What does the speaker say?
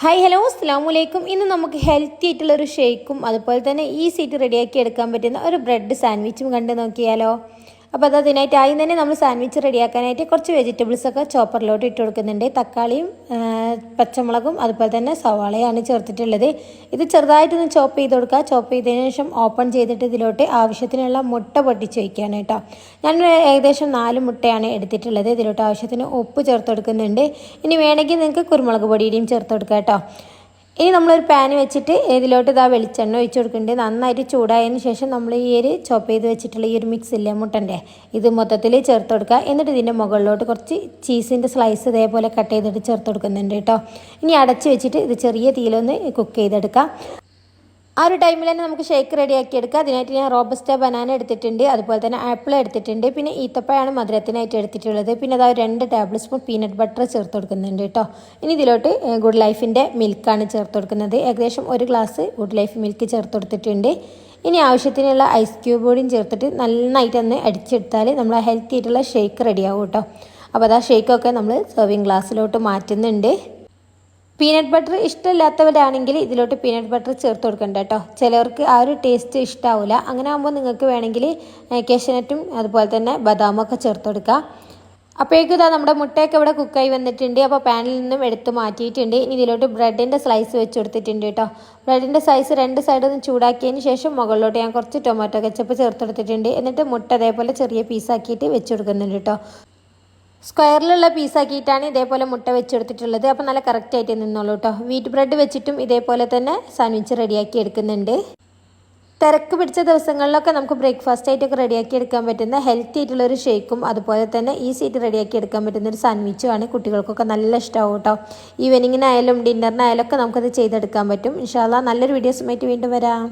Hi hello അസ്സലാമു ഇന്ന് നമുക്ക് ഹെൽത്തി ആയിട്ടുള്ളൊരു ഷേക്കും അതുപോലെ തന്നെ ഈസി ആയിട്ട് റെഡിയാക്കി എടുക്കാൻ പറ്റുന്ന ഒരു ബ്രെഡ് സാൻഡ്വിച്ചും കണ്ട് നോക്കിയാലോ. അപ്പോൾ അതിനായിട്ട് ആദ്യം തന്നെ നമ്മൾ സാൻഡ്വിച്ച് റെഡിയാക്കാനായിട്ട് കുറച്ച് വെജിറ്റബിൾസൊക്കെ ചോപ്പറിലോട്ട് ഇട്ട് കൊടുക്കുന്നുണ്ട്. തക്കാളിയും പച്ചമുളകും അതുപോലെ തന്നെ സവാളയാണ് ചേർത്തിട്ടുള്ളത്. ഇത് ചെറുതായിട്ടൊന്ന് ചോപ്പ് ചെയ്ത് കൊടുക്കുക. ചോപ്പ് ചെയ്തതിന് ശേഷം ഓപ്പൺ ചെയ്തിട്ട് ഇതിലോട്ട് ആവശ്യത്തിനുള്ള മുട്ട പൊട്ടിച്ച് വയ്ക്കുകയാണ് കേട്ടോ. ഞാൻ ഏകദേശം 4 മുട്ടയാണ് എടുത്തിട്ടുള്ളത്. ഇതിലോട്ട് ആവശ്യത്തിന് ഉപ്പ് ചേർത്ത് കൊടുക്കുന്നുണ്ട്. ഇനി വേണമെങ്കിൽ നിങ്ങൾക്ക് കുരുമുളക് പൊടിയുടെയും ചേർത്ത് കൊടുക്കാം കേട്ടോ. ഇനി നമ്മളൊരു പാൻ വെച്ചിട്ട് ഇതിലോട്ട് വെളിച്ചെണ്ണ ഒഴിച്ച് കൊടുക്കുന്നുണ്ട്. നന്നായിട്ട് ചൂടായതിന് ശേഷം നമ്മൾ ഈ ഒരു ചോപ്പ് ചെയ്ത് വെച്ചിട്ടുള്ള ഈ ഒരു മിക്സ് ഇല്ലേ മുട്ടൻ്റെ, ഇത് മൊത്തത്തിൽ ചേർത്ത് കൊടുക്കുക. എന്നിട്ട് ഇതിൻ്റെ മുകളിലോട്ട് കുറച്ച് ചീസിൻ്റെ സ്ലൈസ് ഇതേപോലെ കട്ട് ചെയ്തിട്ട് ചേർത്ത് കൊടുക്കുന്നുണ്ട് കേട്ടോ. ഇനി അടച്ച് വെച്ചിട്ട് ഇത് ചെറിയ തീയിലൊന്ന് കുക്ക് ചെയ്തെടുക്കാം. ആ ഒരു ടൈമിൽ തന്നെ നമുക്ക് ഷേക്ക് റെഡിയാക്കി എടുക്കാം. അതിനായിട്ട് ഞാൻ റോബസ്റ്റ ബനാന എടുത്തിട്ടുണ്ട്, അതുപോലെ തന്നെ ആപ്പിൾ എടുത്തിട്ടുണ്ട്, പിന്നെ ഈത്തപ്പഴമാണ് മധുരത്തിനായിട്ട് എടുത്തിട്ടുള്ളത്. പിന്നെ അതാ 2 ടേബിൾ സ്പൂൺ പീനട്ട് ബട്ടർ ചേർത്ത് കൊടുക്കുന്നുണ്ട് കേട്ടോ. ഇനി ഇതിലോട്ട് ഗുഡ് ലൈഫിൻ്റെ മിൽക്കാണ് ചേർത്ത് കൊടുക്കുന്നത്. ഏകദേശം 1 ഗ്ലാസ് ഗുഡ് ലൈഫ് മിൽക്ക് ചേർത്ത് കൊടുത്തിട്ടുണ്ട്. ഇനി ആവശ്യത്തിനുള്ള ഐസ് ക്യൂബ് കൂടിയും ചേർത്തിട്ട് നന്നായിട്ടൊന്ന് അടിച്ചെടുത്താൽ നമ്മൾ ഹെൽത്തി ആയിട്ടുള്ള ഷേക്ക് റെഡിയാവും കേട്ടോ. അപ്പോൾ അതാ ഷേക്കൊക്കെ നമ്മൾ സെർവിങ് ഗ്ലാസ്സിലോട്ട് മാറ്റുന്നുണ്ട്. പീനട്ട് ബട്ടർ ഇഷ്ടമില്ലാത്തവരാണെങ്കിൽ ഇതിലോട്ട് പീനട്ട് ബട്ടർ ചേർത്ത് കൊടുക്കണ്ട കേട്ടോ. ചിലവർക്ക് ആ ഒരു ടേസ്റ്റ് ഇഷ്ടാവില്ല. അങ്ങനെ ആകുമ്പോൾ നിങ്ങൾക്ക് വേണമെങ്കിൽ കാഷ്യൂനട്ടും അതുപോലെ തന്നെ ബദാമൊക്കെ ചേർത്ത് കൊടുക്കാം. അപ്പോഴേക്കും ഇതാ നമ്മുടെ മുട്ടയൊക്കെ ഇവിടെ കുക്കായി വന്നിട്ടുണ്ട്. അപ്പോൾ പാനിൽ നിന്നും എടുത്ത് മാറ്റിയിട്ടുണ്ട്. ഇനി ഇതിലോട്ട് ബ്രെഡിൻ്റെ സ്ലൈസ് വെച്ച് കൊടുത്തിട്ടുണ്ട് കേട്ടോ. ബ്രെഡിൻ്റെ സ്ലൈസ് 2 സൈഡിൽ നിന്ന് ചൂടാക്കിയതിന് ശേഷം മുകളിലോട്ട് ഞാൻ കുറച്ച് ടൊമാറ്റോ കെച്ചപ്പ് ചേർത്ത് കൊടുത്തിട്ടുണ്ട്. എന്നിട്ട് മുട്ട അതേപോലെ ചെറിയ പീസാക്കിയിട്ട് വെച്ച് കൊടുക്കുന്നുണ്ട് കേട്ടോ. സ്ക്വയറിലുള്ള പീസാക്കിയിട്ടാണ് ഇതേപോലെ മുട്ട വെച്ചെടുത്തിട്ടുള്ളത്. അപ്പോൾ നല്ല കറക്റ്റായിട്ട് നിന്നോളൂ കേട്ടോ. വീറ്റ് ബ്രെഡ് വെച്ചിട്ടും ഇതേപോലെ തന്നെ സാൻഡ്വിച്ച് റെഡിയാക്കി എടുക്കുന്നുണ്ട്. തിരക്ക് പിടിച്ച ദിവസങ്ങളിലൊക്കെ നമുക്ക് ബ്രേക്ക്ഫാസ്റ്റ് ആയിട്ടൊക്കെ റെഡിയാക്കി എടുക്കാൻ പറ്റുന്ന ഹെൽത്തി ആയിട്ടുള്ളൊരു ഷേക്കും അതുപോലെ തന്നെ ഈസി ആയിട്ട് റെഡിയാക്കി എടുക്കാൻ പറ്റുന്ന ഒരു സാൻഡ്വിച്ചുമാണ്. കുട്ടികൾക്കൊക്കെ നല്ല ഇഷ്ടമാവും കേട്ടോ. ഈവനിങ്ങിനായാലും ഡിന്നറിനായാലും ഒക്കെ നമുക്കത് ചെയ്തെടുക്കാൻ പറ്റും. ഇൻഷാ അല്ലാഹ് നല്ലൊരു വീഡിയോസുമായിട്ട് വീണ്ടും വരാം.